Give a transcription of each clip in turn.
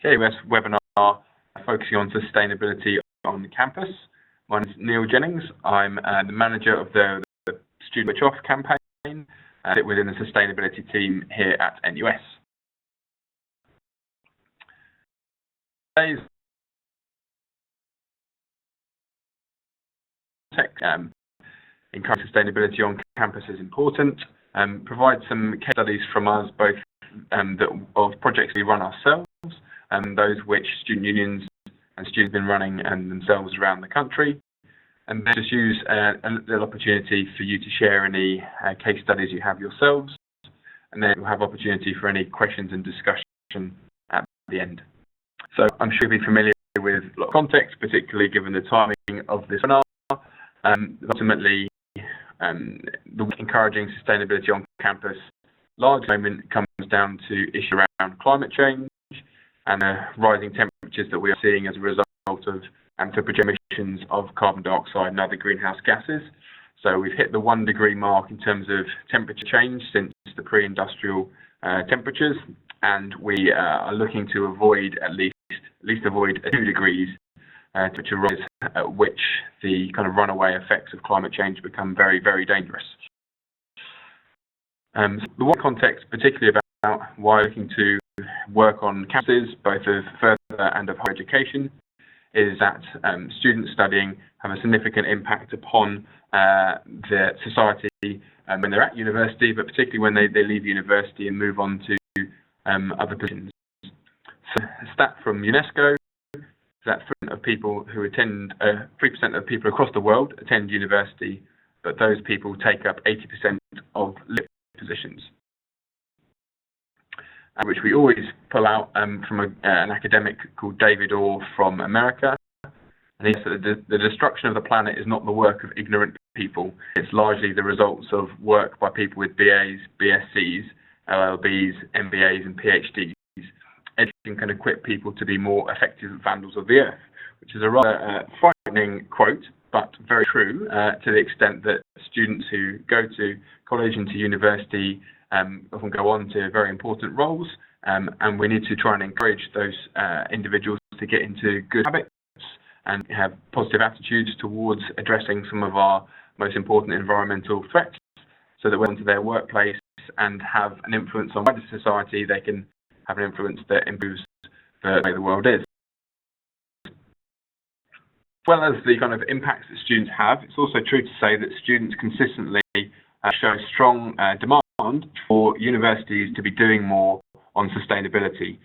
KUS webinar focusing on sustainability on campus. My name is Neil Jennings. I'm the manager of the Student Switch Off campaign within the sustainability team here at NUS. Today's encouraging sustainability on campus is important. Provide some case studies from us, both of projects we run ourselves, and those which student unions and students have been running themselves around the country. And then just use a little opportunity for you to share any case studies you have yourselves, and then we'll have opportunity for any questions and discussion at the end. So I'm sure you'll be familiar with a lot of context, particularly given the timing of this webinar. Ultimately, the encouraging sustainability on campus large moment comes down to issues around climate change and the rising temperatures that we are seeing as a result of anthropogenic emissions of carbon dioxide and other greenhouse gases. So we've hit the 1 degree mark in terms of temperature change since the pre-industrial temperatures, and we are looking to avoid at least avoid 2 degrees temperature rise, at which the kind of runaway effects of climate change become very, very dangerous. So the one context, particularly about why we're looking to work on campuses, both of further and of higher education, is that students studying have a significant impact upon the society when they're at university, but particularly when they leave university and move on to other positions. So a stat from UNESCO is that 3% of people who attend, 3% of people across the world attend university, but those people take up 80% of lit positions, which we always pull out from an academic called David Orr from America. And he says that the destruction of the planet is not the work of ignorant people. It's largely the results of work by people with BAs, BScs, LLBs, MBAs and PhDs. Education can equip people to be more effective vandals of the earth, which is a rather frightening quote, but very true to the extent that students who go to college and to university often go on to very important roles, and we need to try and encourage those individuals to get into good habits and have positive attitudes towards addressing some of our most important environmental threats, so that when to their workplace and have an influence on wider society, they can have an influence that improves the way the world is. As well as the kind of impacts that students have, it's also true to say that students consistently show strong demand for universities to be doing more on sustainability.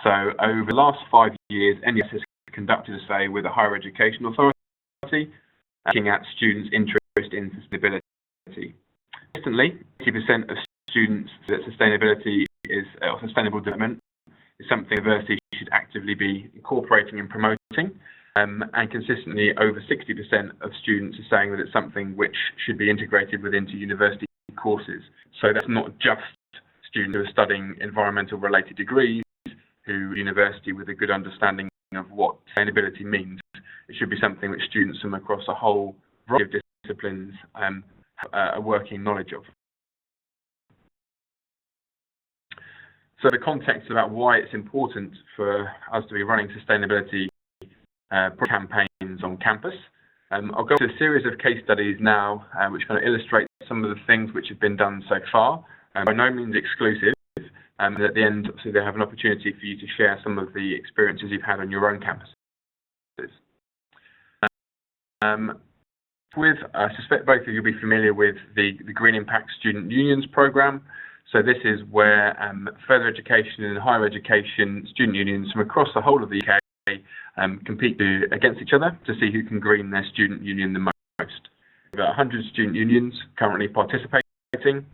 So over the last 5 years, NUS has conducted a survey with a higher education authority looking at students' interest in sustainability. Recently, 80% of students that sustainability is, or sustainable development is something universities should actively be incorporating and promoting. And consistently, over 60% of students are saying that it's something which should be integrated into university courses. So that's not just students who are studying environmental related degrees who university with a good understanding of what sustainability means. It should be something which students from across a whole variety of disciplines have a working knowledge of. So the context about why it's important for us to be running sustainability campaigns on campus. I'll go through a series of case studies now which kind of illustrate some of the things which have been done so far. By no means exclusive, and at the end, so they have an opportunity for you to share some of the experiences you've had on your own campuses. I suspect both of you will be familiar with the Green Impact Student Unions programme. So this is where further education and higher education student unions from across the whole of the UK compete against each other to see who can green their student union the most. About 100 student unions currently participate in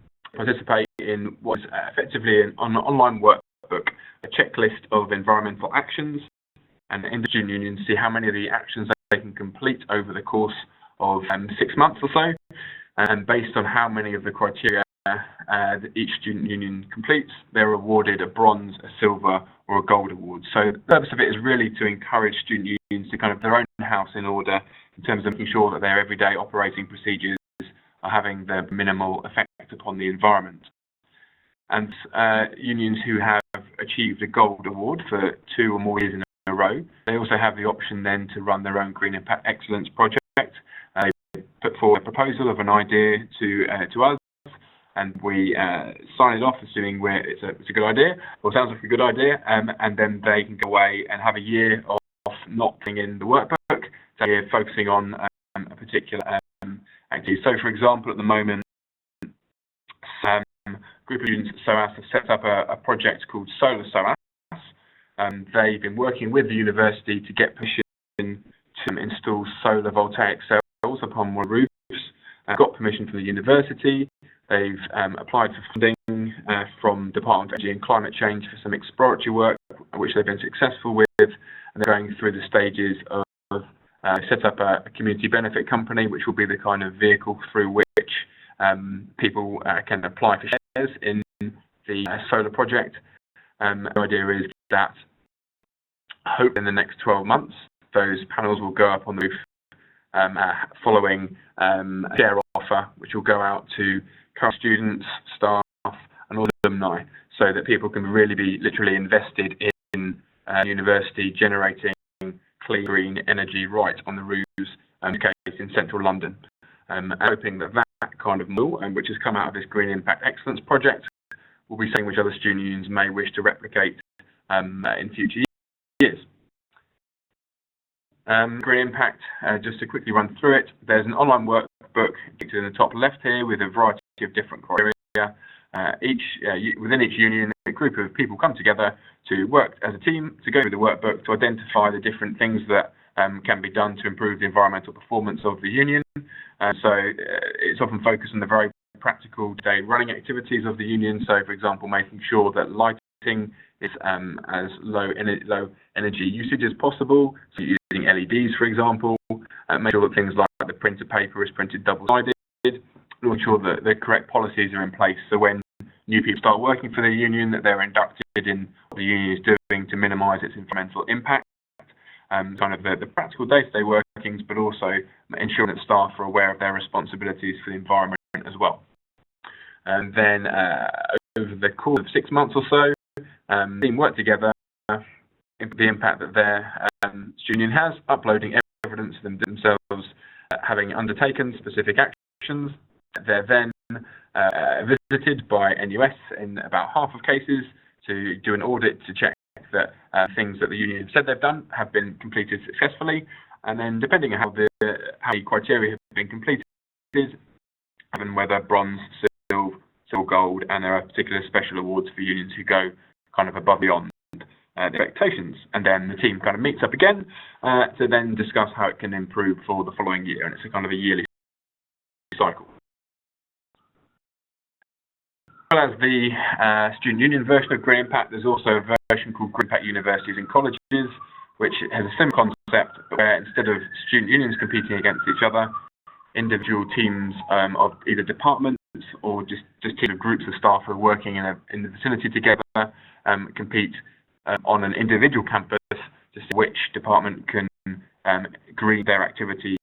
what is effectively an online workbook, a checklist of environmental actions, and in the student unions see how many of the actions they can complete over the course of 6 months or so, and based on how many of the criteria that each student union completes, they're awarded a bronze, a silver or a gold award. So the purpose of it is really to encourage student unions to kind of their own house in order in terms of making sure that their everyday operating procedures are having the minimal effect upon the environment. And unions who have achieved a gold award for 2 or more years in a row, they also have the option then to run their own Green Impact Excellence project. They put forward a proposal of an idea to us, and we sign it off, assuming it's a good idea, or sounds like a good idea, and then they can go away and have a year of not putting in the workbook, so you're focusing on a particular activity. So, for example, at the moment, a group of students at SOAS have set up a project called Solar SOAS. They've been working with the university to get permission to install solar voltaic cells upon more roofs. Got permission from the university. They've applied for funding from Department of Energy and Climate Change for some exploratory work, which they've been successful with, and they're going through the stages of set up a community benefit company, which will be the kind of vehicle through which people can apply for shares in the solar project. The idea is that, hopefully in the next 12 months, those panels will go up on the roof following a share offer, which will go out to current students, staff, and alumni, so that people can really be literally invested in university generating clean green energy right on the roofs in central London. Hoping that kind of model, which has come out of this Green Impact Excellence project, will be something which other student unions may wish to replicate in future years. Green Impact, just to quickly run through it, there's an online workbook in the top left here with a variety of different criteria. Within each union, a group of people come together to work as a team to go through the workbook to identify the different things that can be done to improve the environmental performance of the union. So it's often focused on the very practical day running activities of the union. So, for example, making sure that lighting is as low energy usage as possible. So using LEDs, for example. Make sure that things like the printed paper is printed double-sided. Make sure that the correct policies are in place. So when new people start working for the union, that they're inducted in what the union is doing to minimise its environmental impact. Kind of the practical day-to-day workings, but also ensuring that staff are aware of their responsibilities for the environment as well. And then over the course of 6 months or so, the team work together, the impact that their student union has, uploading evidence of themselves having undertaken specific actions. They're then visited by NUS in about half of cases to do an audit to check that things that the union have said they've done have been completed successfully, and then depending on how the criteria have been completed, and whether bronze, silver, gold, and there are particular special awards for unions who go kind of above and beyond the expectations. And then the team kind of meets up again to then discuss how it can improve for the following year, and it's a kind of a yearly cycle. As well as the student union version of Green Impact, there's also a version called Green Impact Universities and Colleges, which has a similar concept where instead of student unions competing against each other, individual teams of either departments or just teams of groups of staff who are working in the vicinity together compete on an individual campus to see which department can green their activities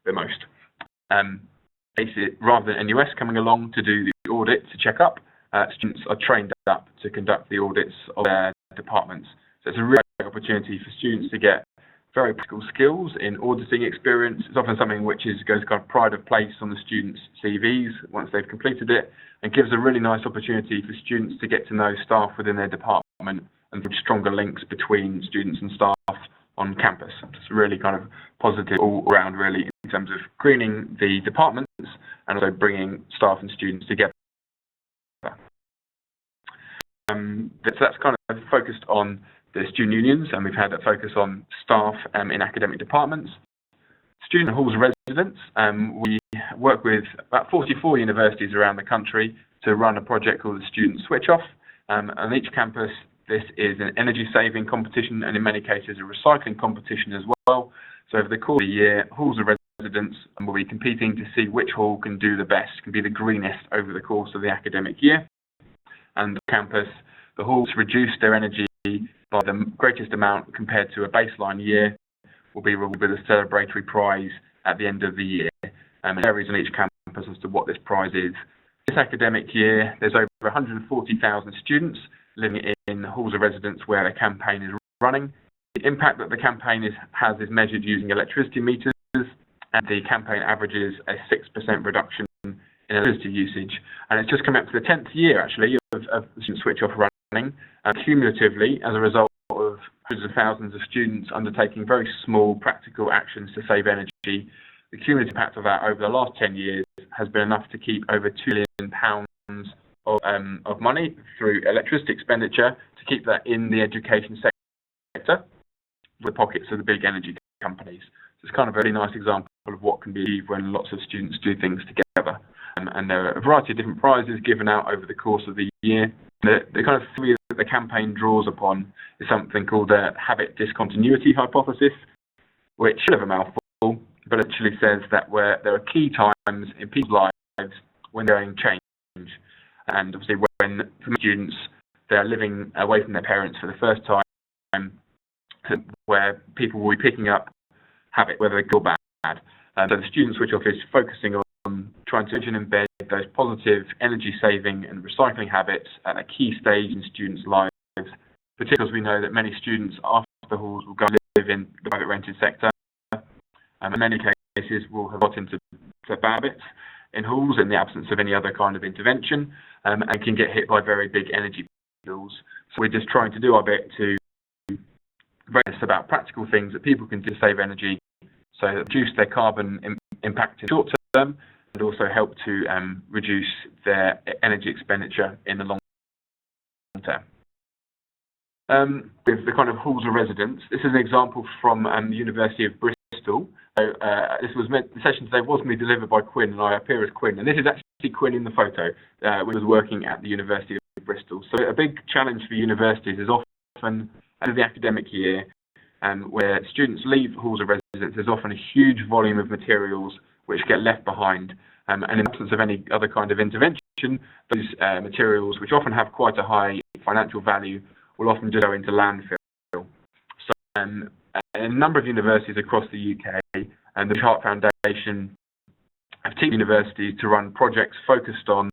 the most. Rather than NUS coming along to do the audit to check up, students are trained up to conduct the audits of their departments. So it's a really great opportunity for students to get very practical skills in auditing experience. It's often something which goes kind of pride of place on the students' CVs once they've completed it, and gives a really nice opportunity for students to get to know staff within their department and build stronger links between students and staff on campus. It's really kind of positive all around, really, in terms of greening the departments and also bringing staff and students together. So that's kind of focused on the student unions, and we've had a focus on staff in academic departments. Student halls residents, we work with about 44 universities around the country to run a project called the Student Switch Off. On each campus, this is an energy saving competition, and in many cases a recycling competition as well. So over the course of the year, halls of residents will be competing to see which hall can do the best, can be the greenest over the course of the academic year. And the campus, the halls reduce their energy by the greatest amount compared to a baseline year will be rewarded with a celebratory prize at the end of the year. And it varies on each campus as to what this prize is. This academic year, there's over 140,000 students living in halls of residence where the campaign is running. The impact that the campaign has is measured using electricity meters, and the campaign averages a 6% reduction in electricity usage. And it's just come up to the 10th year, actually, of student switch off running. Cumulatively, as a result of hundreds of thousands of students undertaking very small practical actions to save energy, the cumulative impact of that over the last 10 years has been enough to keep over £2 billion of money through electricity expenditure to keep that in the education sector, the pockets of the big energy companies. So it's kind of a really nice example of what can be achieved when lots of students do things together. And there are a variety of different prizes given out over the course of the year. The kind of theory that the campaign draws upon is something called the habit discontinuity hypothesis, which is a bit of a mouthful, but it actually says that there are key times in people's lives when they're going change. And obviously when for students they're living away from their parents for the first time, where people will be picking up habits, whether they're good or bad. So the student switch off is focusing on trying to embed those positive energy-saving and recycling habits at a key stage in students' lives, particularly as we know that many students after halls will go and live in the private rented sector. In many cases will have got into bad habits in halls in the absence of any other kind of intervention, and can get hit by very big energy bills. So we're just trying to do our bit to raise about practical things that people can do to save energy, so that reduce their carbon impact in the short term, and also help to reduce their energy expenditure in the long term. With the kind of halls of residence, this is an example from the University of Bristol. So, the session today was going to be delivered by Quinn, and I appear as Quinn, and this is actually Quinn in the photo, when he was working at the University of Bristol. So a big challenge for universities is often of the academic year, where students leave halls of residence, there's often a huge volume of materials which get left behind, and in the absence of any other kind of intervention, those materials, which often have quite a high financial value, will often just go into landfill. So a number of universities across the UK and the Heart Foundation have teamed universities to run projects focused on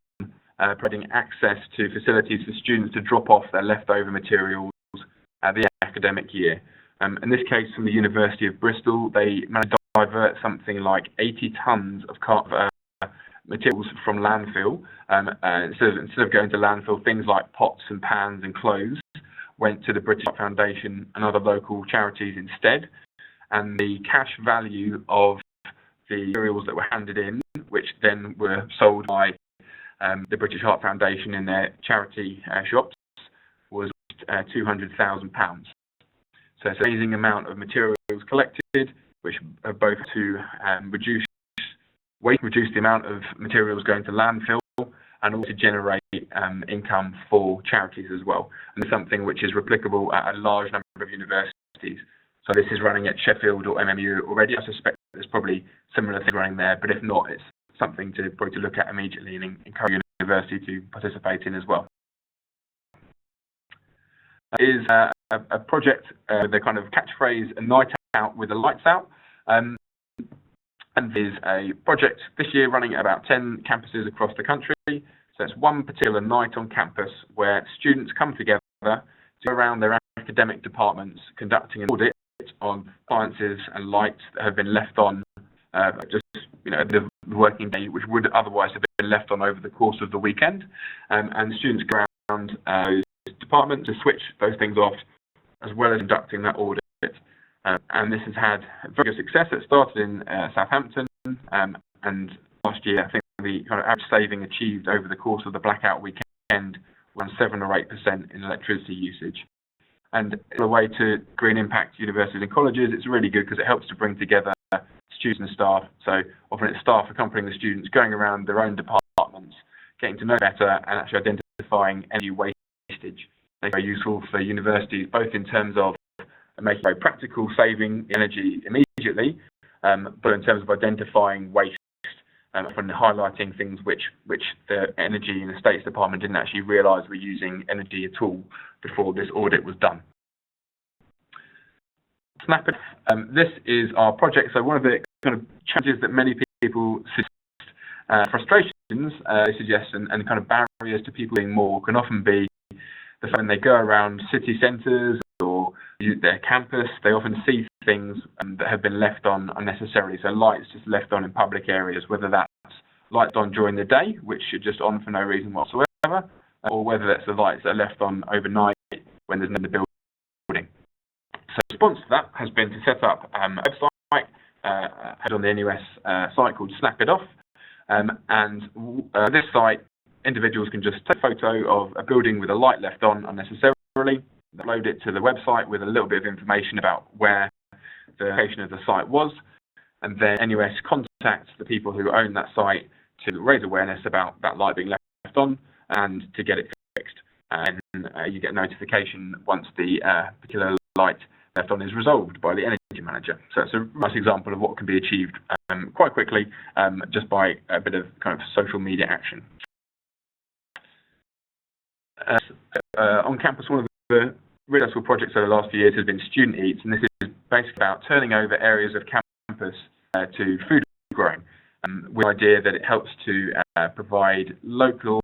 providing access to facilities for students to drop off their leftover materials at the academic year. In this case, from the University of Bristol, they managed to divert something like 80 tonnes of materials from landfill. Instead of going to landfill, things like pots and pans and clothes went to the British Heart Foundation and other local charities instead. And the cash value of the materials that were handed in, which then were sold by the British Heart Foundation in their charity shops, was £200,000. So it's an amazing amount of materials collected, which are both to reduce the amount of materials going to landfill, and also generate income for charities as well. And it's something which is replicable at a large number of universities. So this is running at Sheffield or MMU already. I suspect there's probably similar things running there, but if not, it's something to probably look at immediately and encourage university to participate in as well. Is a project, the kind of catchphrase, a night out with the lights out. And there's a project this year running at about 10 campuses across the country. So it's one particular night on campus where students come together to go around their academic departments conducting an audit on appliances and lights that have been left on the working day, which would otherwise have been left on over the course of the weekend. And students go around those departments to switch those things off, as well as conducting that audit. And this has had very good success. It started in Southampton, and last year I think the kind of average saving achieved over the course of the blackout weekend was 7 or 8% in electricity usage. And in a way to green impact universities and colleges, it's really good because it helps to bring together students and staff. So often it's staff accompanying the students, going around their own departments, getting to know better, and actually identifying energy wastage. They're very useful for universities, both in terms of making very practical saving energy immediately, but in terms of identifying waste, often highlighting things which the Energy and Estates Department didn't actually realise were using energy at all before this audit was done. Snap it. This is our project. So one of the kind of challenges that many people suggest Frustrations, they suggest, and kind of barriers to people doing more can often be the fact when they go around city centres or their campus, they often see things that have been left on unnecessarily. So lights just left on in public areas, whether that's lights on during the day, which are just on for no reason whatsoever, or whether that's the lights that are left on overnight when there's no in the building. So the response to that has been to set up a website head on the NUS site called Snap It Off. And this site, individuals can just take a photo of a building with a light left on unnecessarily, upload it to the website with a little bit of information about where the location of the site was, and then NUS contacts the people who own that site to raise awareness about that light being left on and to get it fixed. And you get notification once the particular light left on is resolved by the energy manager. So it's a nice example of what can be achieved quite quickly just by a bit of kind of social media action. On campus, one of the really successful projects over the last few years has been Student Eats, and this is basically about turning over areas of campus to food growing, with the idea that it helps to provide local,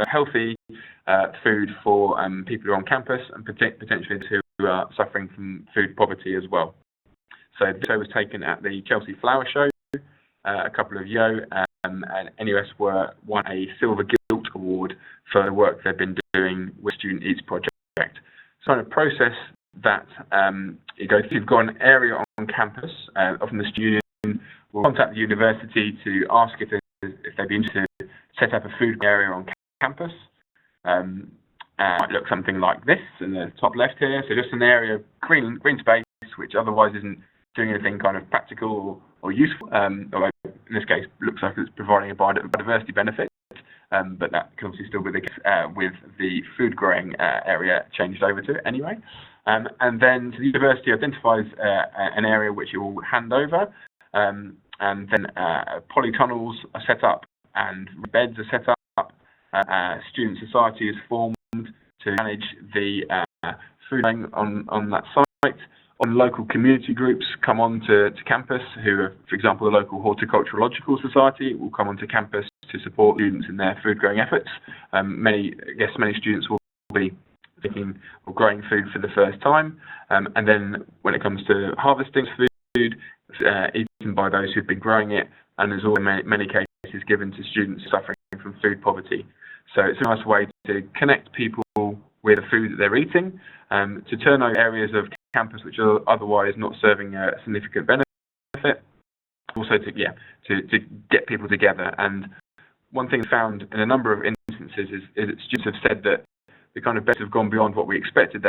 healthy food for people who are on campus and potentially who are suffering from food poverty as well. So this show was taken at the Chelsea Flower Show a couple of years ago, and NUS won a Silver Gilt Award for the work they've been doing with Student Eats project. So in a process that if you've got an area on campus, often the student will contact the university to ask if they'd be interested to set up a food area on campus. It might look something like this in the top left here. So just an area of green space, which otherwise isn't doing anything kind of practical or useful, although in this case looks like it's providing a biodiversity benefit, but that can obviously still be the case with the food growing area changed over to it anyway. And then the university identifies an area which it will hand over, and then polytunnels are set up and beds are set up. Student society is formed to manage the food on that site. On local community groups come on to campus, who are, for example, the local horticulturological society will come onto campus to support students in their food growing efforts. Many students will be picking or growing food for the first time, and then when it comes to harvesting food, eaten by those who've been growing it, and there's also many cases given to students suffering from food poverty. So it's a nice way to connect people with the food that they're eating, to turn over areas of campus which are otherwise not serving a significant benefit, also to get people together. And one thing found in a number of instances is that students have said that the kind of benefits have gone beyond what we expected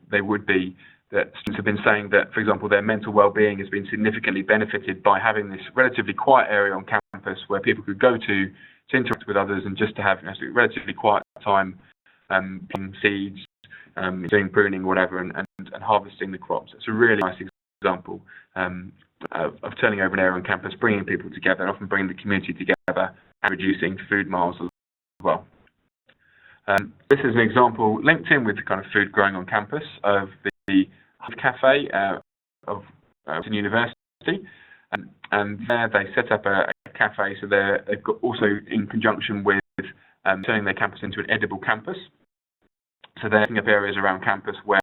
they would be. That students have been saying that, for example, their mental well-being has been significantly benefited by having this relatively quiet area on campus where people could go to interact with others and just to have relatively quiet time picking seeds, doing pruning, whatever, and harvesting the crops. It's a really nice example of turning over an area on campus, bringing people together, and often bringing the community together and reducing food miles as well. This is an example linked in with the kind of food growing on campus of the cafe of the university, and there they set up a cafe. So they've got also in conjunction with turning their campus into an edible campus. So they're setting up areas around campus where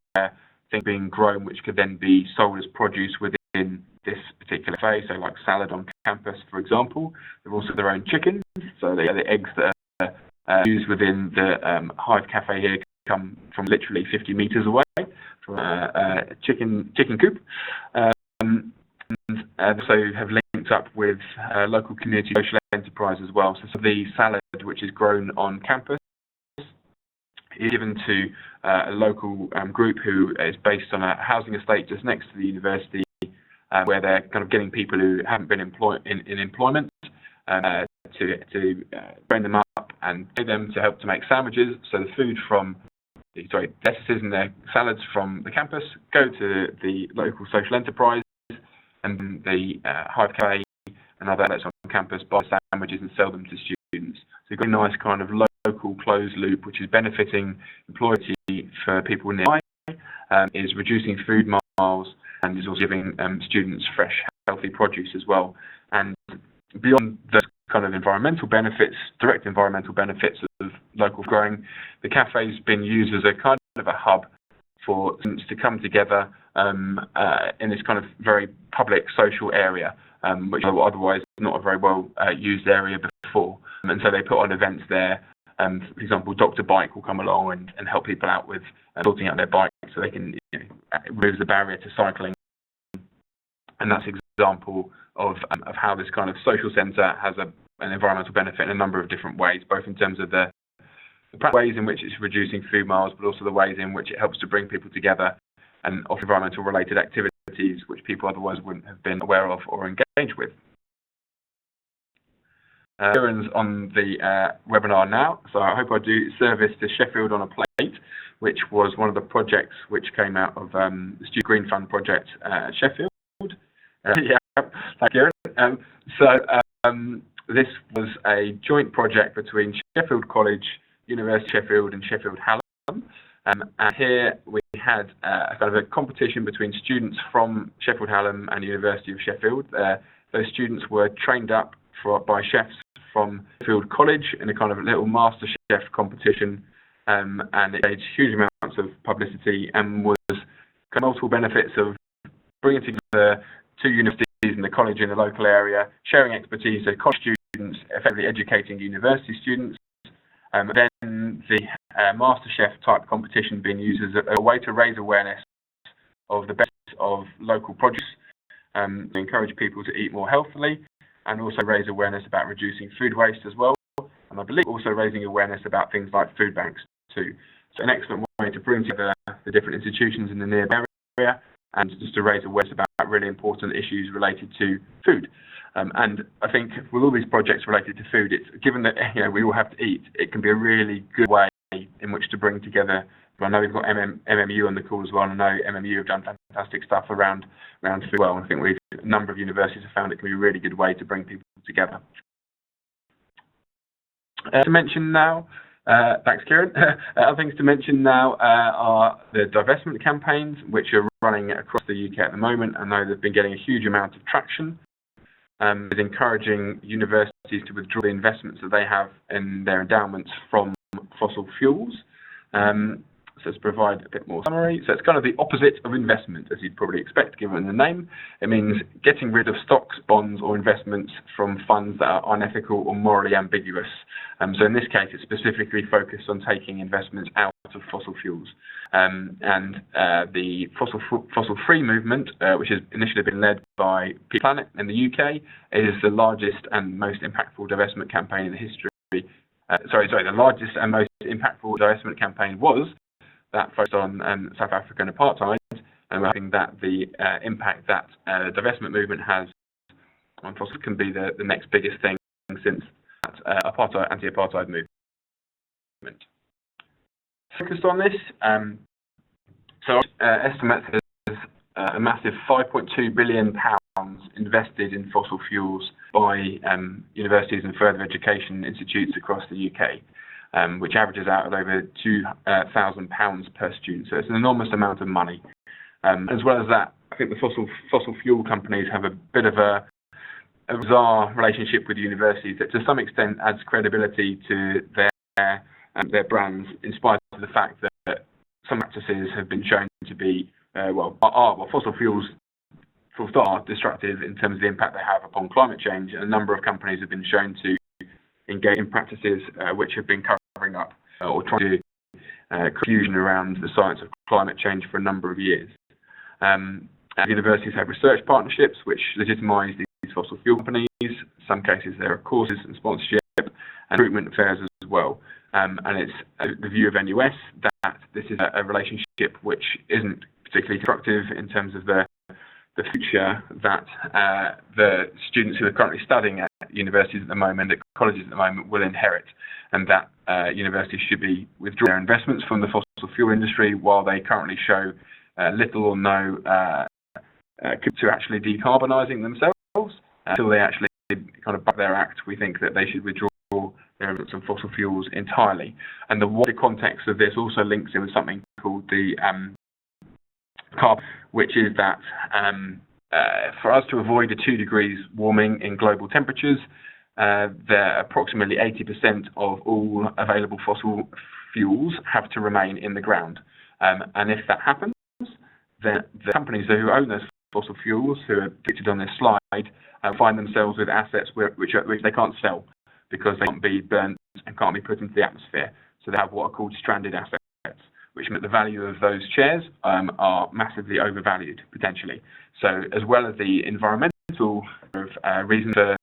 things are being grown which could then be sold as produce within this particular cafe. So like salad on campus, for example. They've also got their own chickens. So the eggs that are used within the Hive Cafe here come from literally 50 meters away from a chicken coop. And also have linked up with local community social enterprise as well. So the salad which is grown on campus is given to a local group who is based on a housing estate just next to the university, where they're kind of getting people who haven't been in employment to train them up and pay them to help to make sandwiches. So the food from lettuces and their salads from the campus go to the local social enterprise, and the Hive Cafe and other outlets on campus buy sandwiches and sell them to students. So you've got a nice kind of local closed loop which is benefiting employability for people nearby, is reducing food miles, and is also giving students fresh, healthy produce as well. And beyond those kind of environmental benefits, direct environmental benefits of local growing, the cafe's been used as a kind of a hub for students to come together in this kind of very public social area, which otherwise not a very well used area before. And so they put on events there. For example, Dr. Bike will come along and help people out with sorting out their bike so they can remove the barrier to cycling. And that's an example of how this kind of social centre has an environmental benefit in a number of different ways, both in terms of the ways in which it's reducing food miles, but also the ways in which it helps to bring people together and offer environmental related activities which people otherwise wouldn't have been aware of or engaged with. Kieran's on the webinar now, so I hope I do service to Sheffield on a Plate, which was one of the projects which came out of the Student Green Fund project at Sheffield. Yeah, thank you, Kieran. This was a joint project between Sheffield College, University of Sheffield and Sheffield Hallam. And here we had a kind of a competition between students from Sheffield Hallam and University of Sheffield. Those students were trained up by chefs from Sheffield College in a kind of little master chef competition, and it made huge amounts of publicity and was kind of multiple benefits of bringing together two universities and the college in the local area, sharing expertise, so college students effectively educating university students, then the master chef type competition being used as a way to raise awareness of the benefits of local produce, to encourage people to eat more healthily, and also raise awareness about reducing food waste as well, and I believe also raising awareness about things like food banks too. So an excellent way to bring together the different institutions in the nearby area and just to raise awareness about really important issues related to food. And I think with all these projects related to food, it's given that we all have to eat, it can be a really good way in which to bring together. I know we've got MMU on the call as well, and I know MMU have done fantastic stuff around food as well. And I think a number of universities have found it can be a really good way to bring people together. To mention now, thanks, Kieran. Other things to mention now are the divestment campaigns, which are running across the UK at the moment. I know they've been getting a huge amount of traction, with encouraging universities to withdraw the investments that they have in their endowments from fossil fuels. So to provide a bit more summary, so it's kind of the opposite of investment, as you'd probably expect given the name. It means getting rid of stocks, bonds or investments from funds that are unethical or morally ambiguous. So in this case, it's specifically focused on taking investments out of fossil fuels. The fossil-free movement, which has initially been led by Planet in the UK, is the largest and most impactful divestment campaign in the history. The largest and most impactful divestment campaign was that focused on South African apartheid, and we're hoping that the impact that the divestment movement has on fossil can be the next biggest thing since that anti-apartheid movement. Focused on this, estimates there's a massive £5.2 billion invested in fossil fuels by universities and further education institutes across the UK. Which averages out at over £2,000 per student. So it's an enormous amount of money. As well as that, I think the fossil fuel companies have a bit of a bizarre relationship with universities that to some extent adds credibility to their brands, in spite of the fact that some practices have been shown to be, fossil fuels are destructive in terms of the impact they have upon climate change, and a number of companies have been shown to engage in practices which have been covering up or trying to confusion around the science of climate change for a number of years. Universities have research partnerships which legitimise these fossil fuel companies. In some cases there are courses and sponsorship and recruitment affairs as well. And it's the view of NUS that this is a relationship which isn't particularly constructive in terms of the future that the students who are currently studying at universities at the moment, at colleges at the moment, will inherit, and that universities should be withdrawing their investments from the fossil fuel industry while they currently show little or no to actually decarbonising themselves. Until they actually kind of back their act, we think that they should withdraw their investments in fossil fuels entirely. And the wider context of this also links in with something called the carbon, which is that for us to avoid the 2 degrees warming in global temperatures, approximately 80% of all available fossil fuels have to remain in the ground. And if that happens, then the companies who own those fossil fuels, who are depicted on this slide, find themselves with assets which they can't sell because they can't be burnt and can't be put into the atmosphere. So they have what are called stranded assets, which means the value of those shares are massively overvalued, potentially. So as well as the environmental reason for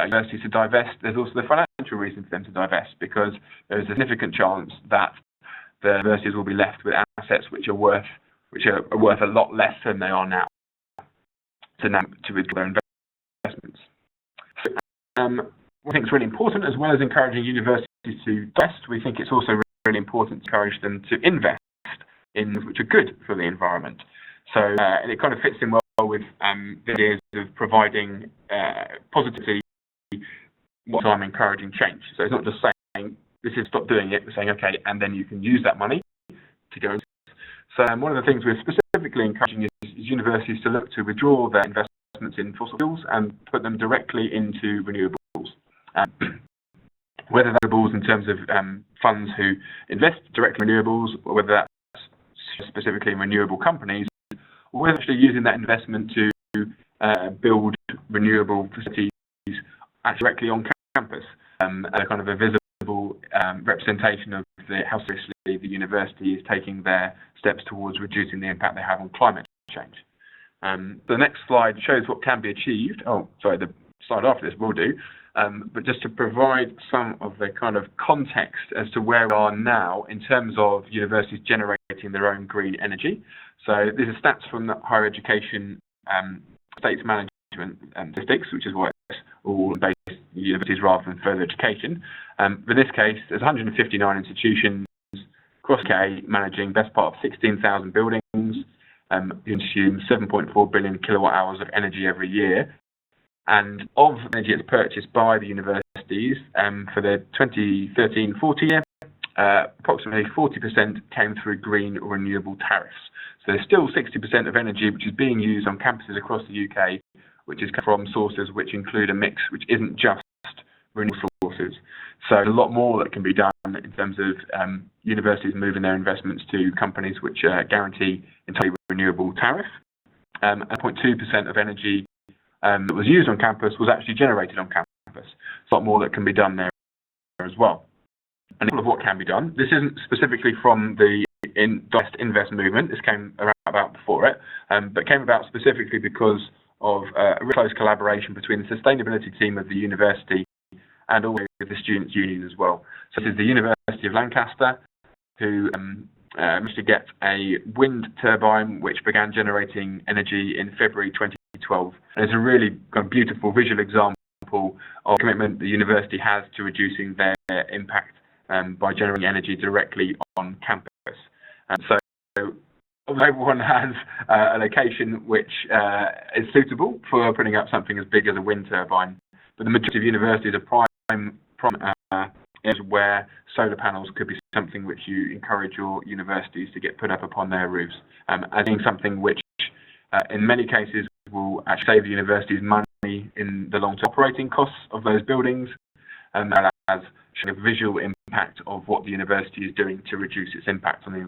universities to divest, there's also the financial reason for them to divest, because there's a significant chance that the universities will be left with assets which are worth a lot less than they are now to withdraw their investments. We think it's really important, as well as encouraging universities to divest, we think it's also really important to encourage them to invest in things which are good for the environment. So and it kind of fits in well with the ideas of providing positivity while I'm encouraging change. So it's not just saying this is stop doing it, we're saying okay, and then you can use that money to go. So one of the things we're specifically encouraging is universities to look to withdraw their investments in fossil fuels and put them directly into renewables. Whether that's renewables in terms of funds who invest directly in renewables, or whether that's specifically in renewable companies, or whether actually using that investment to build renewable facilities directly on campus, a kind of a visible representation of how seriously the university is taking their steps towards reducing the impact they have on climate change. The next slide shows what can be achieved. Oh, sorry, the slide after this will do. But just to provide some of the kind of context as to where we are now in terms of universities generating their own green energy. So these are stats from the higher education states management statistics, which is why it's all based universities rather than further education. But in this case, there's 159 institutions across the UK managing best part of 16,000 buildings, consume 7.4 billion kilowatt hours of energy every year. And of energy that's purchased by the universities for the 2013-14 year, approximately 40% came through green or renewable tariffs. So there's still 60% of energy which is being used on campuses across the UK, which is from sources which include a mix which isn't just renewable sources. So a lot more that can be done in terms of universities moving their investments to companies which guarantee entirely renewable tariff. 0.2% of energy that was used on campus was actually generated on campus. There's a lot more that can be done there as well. And all of what can be done, this isn't specifically from the invest movement, this came about before it, but came about specifically because of a really close collaboration between the sustainability team of the university and also the students' union as well. So this is the University of Lancaster, who managed to get a wind turbine which began generating energy in February 2012. And it's a really kind of beautiful visual example of commitment the university has to reducing their impact by generating energy directly on campus. So everyone has a location which is suitable for putting up something as big as a wind turbine, but the majority of universities are prime areas where solar panels could be something which you encourage your universities to get put up upon their roofs, as being something which in many cases will actually save the universities money in the long-term operating costs of those buildings, as showing a visual impact of what the university is doing to reduce its impact on the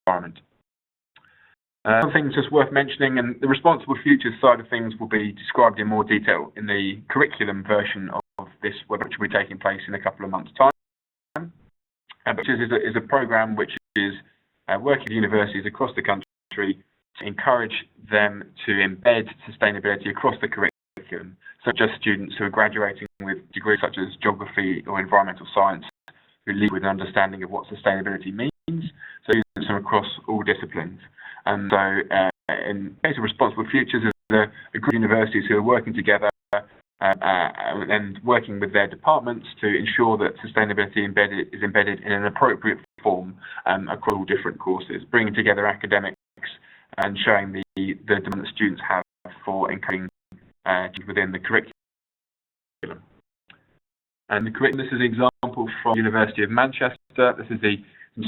environment. One thing just worth mentioning, and the responsible futures side of things will be described in more detail in the curriculum version of this webinar, which will be taking place in a couple of months' time. But is a program which is working with universities across the country to encourage them to embed sustainability across the curriculum, so just students who are graduating with degrees such as geography or environmental science who leave with an understanding of what sustainability means, so students from across all disciplines. And so in case of Responsible Futures, there's a group of universities who are working together and working with their departments to ensure that sustainability is embedded in an appropriate form across all different courses, bringing together academics and showing the demand that students have for encouraging within the curriculum. And the curriculum, this is an example from the University of Manchester. This is the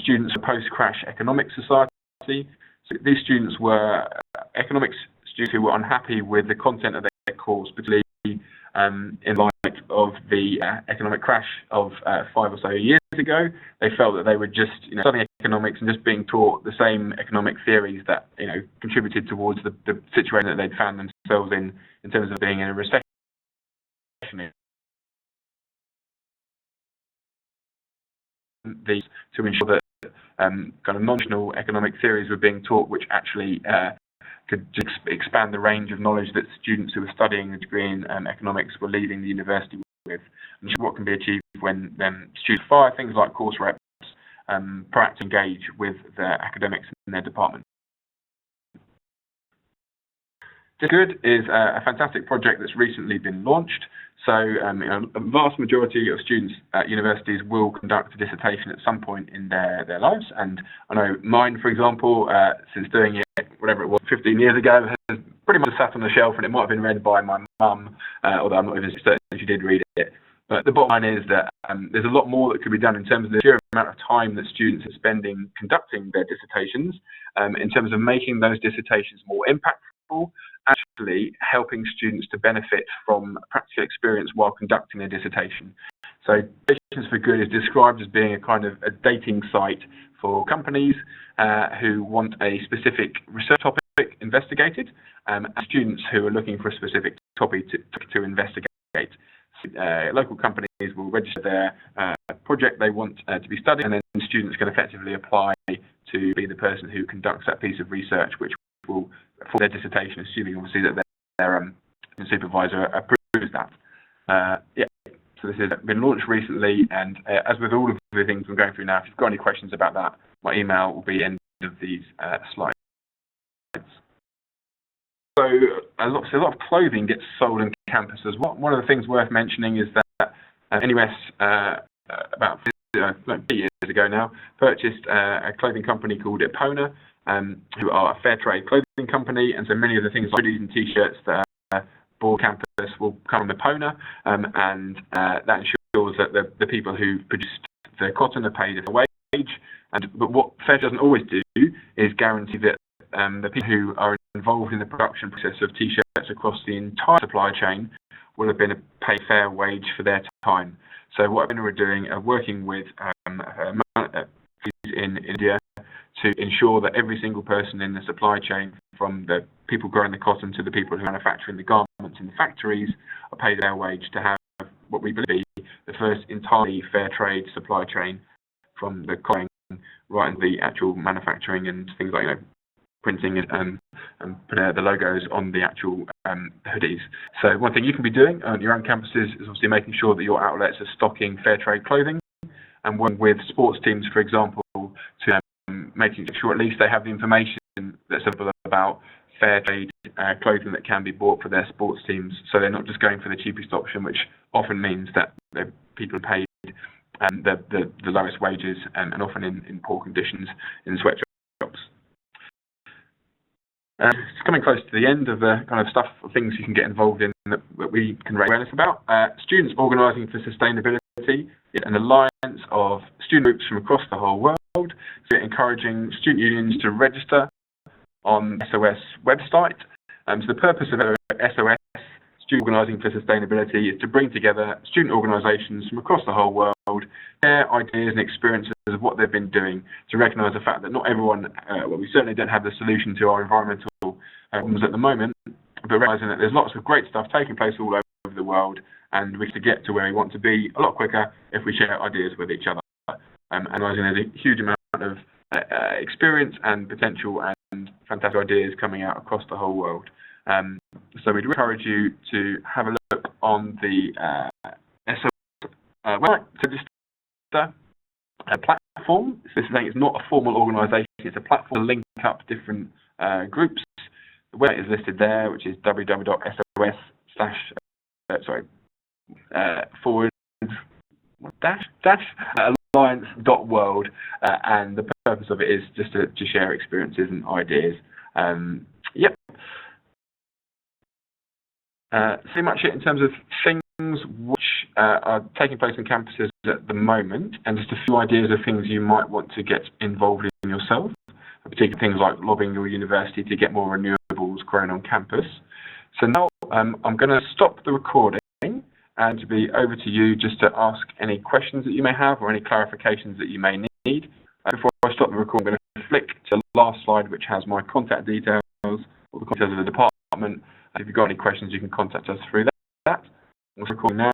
students of Post-Crash Economics Society. So these students were economics students who were unhappy with the content of their course, particularly in light of the economic crash of 5 or so years ago. They felt that they were just studying economics and just being taught the same economic theories that contributed towards the situation that they'd found themselves in terms of being in a recession. These to ensure that kind of non-traditional economic theories were being taught, which actually could expand the range of knowledge that students who were studying a degree in economics were leaving the university with, and what can be achieved when students fire things like course reps proactively engage with their academics in their department. Good is a fantastic project that's recently been launched. So a vast majority of students at universities will conduct a dissertation at some point in their lives, and I know mine, for example, since doing it, whatever it was, 15 years ago, has pretty much sat on the shelf, and it might have been read by my mum, although I'm not even certain she did read it. But the bottom line is that there's a lot more that could be done in terms of the sheer amount of time that students are spending conducting their dissertations, in terms of making those dissertations more impactful, actually helping students to benefit from practical experience while conducting their dissertation. So Dissertations for Good is described as being a kind of a dating site for companies who want a specific research topic investigated, and students who are looking for a specific topic to investigate. Local companies will register their project they want to be studied, and then students can effectively apply to be the person who conducts that piece of research, which will for their dissertation, assuming obviously that their supervisor approves that. So this has been launched recently, and as with all of the things I'm going through now, if you've got any questions about that, my email will be at the end of these slides. So a lot of clothing gets sold on campuses. One of the things worth mentioning is that NUS about 3 years ago now purchased a clothing company called Epona, who are a fair trade clothing company, and so many of the things like hoodies and t-shirts that are bought on campus will come from Epona, and that ensures that the people who produced the cotton are paid a wage. But what FAIR doesn't always do is guarantee that the people who are involved in the production process of t-shirts across the entire supply chain will have been paid a fair wage for their time. So what we're doing are working with in India to ensure that every single person in the supply chain, from the people growing the cotton to the people who are manufacturing the garments in the factories, are paid a fair wage to have what we believe to be the first entirely fair trade supply chain, from the cotton right into the actual manufacturing and things like printing and putting the logos on the actual hoodies. So one thing you can be doing on your own campuses is obviously making sure that your outlets are stocking fair trade clothing, and working with sports teams, for example, to making sure at least they have the information that's available about fair trade clothing that can be bought for their sports teams, so they're not just going for the cheapest option, which often means that people are paid the lowest wages and often in poor conditions in sweatshops. It's coming close to the end of the kind of things you can get involved in that we can raise awareness about. Students Organising for Sustainability, an alliance of student groups from across the whole world, so encouraging student unions to register on SOS website. So the purpose of SOS, Student Organising for Sustainability, is to bring together student organisations from across the whole world, their ideas and experiences of what they've been doing, to recognise the fact that not everyone, we certainly don't have the solution to our environmental problems at the moment, but recognising that there's lots of great stuff taking place all over the world, and we can get to where we want to be a lot quicker if we share ideas with each other. And there's a huge amount of experience and potential and fantastic ideas coming out across the whole world. So we'd encourage you to have a look on the SOS website to register a platform. This is saying it's not a formal organisation, it's a platform to link up different groups. The website is listed there, which is www.sos/ alliance.world, and the purpose of it is just to share experiences and ideas. So much it in terms of things which are taking place on campuses at the moment, and just a few ideas of things you might want to get involved in yourself, particularly things like lobbying your university to get more renewables grown on campus. So now I'm going to stop the recording, and to be over to you just to ask any questions that you may have or any clarifications that you may need. Before I stop the recording, I'm going to flick to the last slide, which has my contact details or the details of the department. If you've got any questions, you can contact us through that. I'm recording now.